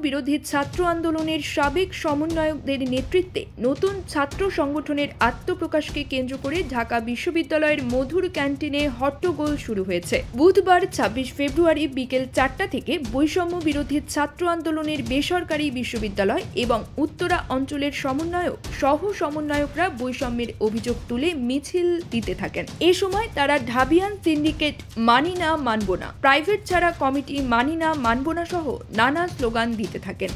বিরোধী ছাত্র আন্দোলনের সাবেক সমন্বয়কদের নেতৃত্বে নতুন ছাত্র সংগঠনের আত্মপ্রকাশকে কেন্দ্র করে ঢাকা বিশ্ববিদ্যালয়ের মধুর ক্যান্টিনে হট্টগোল শুরু হয়েছে। বুধবার ২৬ ফেব্রুয়ারি বিকেল ৪টা থেকে বৈষম্য বিরোধী ছাত্র আন্দোলনের বেসরকারি বিশ্ববিদ্যালয় এবং উত্তরা অঞ্চলের সমন্বয়ক সহ সমন্বয়করা বৈষম্যের অভিযোগ তুলে মিছিল দিতে থাকেন। এ সময় তারা ঢাবিয়ান সিন্ডিকেট মানি না মানব না, প্রাইভেট ছাড়া কমিটি মানি না মানব না সহ নানা স্লোগান দিতে থাকেন।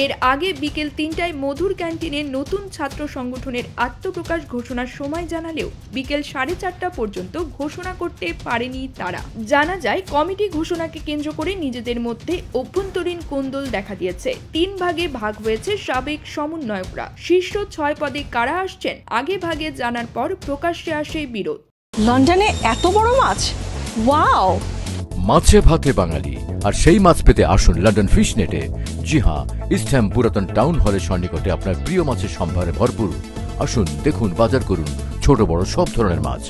এর আগে বিকেল ৩টায় মধুর ক্যান্টিনে নতুন ছাত্র সংগঠনের আত্মপ্রকাশ ঘোষণার সময় জানালেও বিকেল ৪:৩০ পর্যন্ত ঘোষণা করতে পারেনি তারা। জানা যায়, কমিটি ঘোষণাকে কেন্দ্র করে নিজেদের মধ্যে অভ্যন্তরীণ কোন্দল দেখা দিয়েছে। ৩ ভাগে ভাগ হয়েছে সাবেক সমন্বয়করা। শীর্ষ ৬ পদে কারা আসছেন আগে ভাগে জানার পর প্রকাশ্যে আসে বিরোধ। লন্ডনে এত বড় মাছ, ওয়াও! মাছে ভাতে বাঙালি, আর সেই মাছ পেতে আসুন লন্ডন ফিশ নেটে। জি হ্যাঁ, ইস্ট হ্যাম পুরাতন টাউন হলের সন্নিকটে আপনার প্রিয় মাছের সম্ভারে ভরপুর। আসুন, দেখুন, বাজার করুন ছোট বড় সব ধরনের মাছ।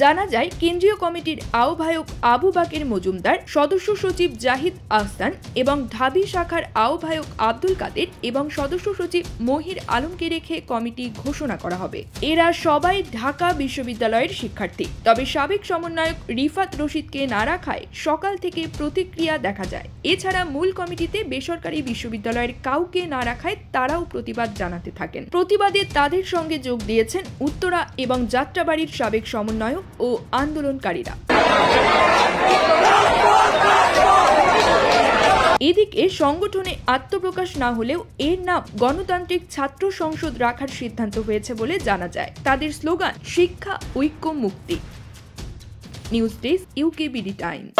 জানা যায়, কেন্দ্রীয় কমিটির আহ্বায়ক আবু বাকের মজুমদার, সদস্য সচিব জাহিদ আহসান এবং ঢাবি শাখার আহ্বায়ক আব্দুল কাদের এবং সদস্য সচিব মহির আলমকে রেখে কমিটি ঘোষণা করা হবে। এরা সবাই ঢাকা বিশ্ববিদ্যালয়ের শিক্ষার্থী। তবে সাবেক সমন্বয়ক রিফাত রশিদকে না রাখায় সকাল থেকে প্রতিক্রিয়া দেখা যায়। এছাড়া মূল কমিটিতে বেসরকারি বিশ্ববিদ্যালয়ের কাউকে না রাখায় তারাও প্রতিবাদ জানাতে থাকেন। প্রতিবাদে তাদের সঙ্গে যোগ দিয়েছেন উত্তরা এবং যাত্রাবাড়ির সাবেক সমন্বয়ক ও আন্দোলনকারীরা। এদিকে সংগঠনে আত্মপ্রকাশ না হলেও এর নাম গণতান্ত্রিক ছাত্র সংসদ রাখার সিদ্ধান্ত হয়েছে বলে জানা যায়। তাদের স্লোগান শিক্ষা, ঐক্য, মুক্তি। News desk, UKBD Times.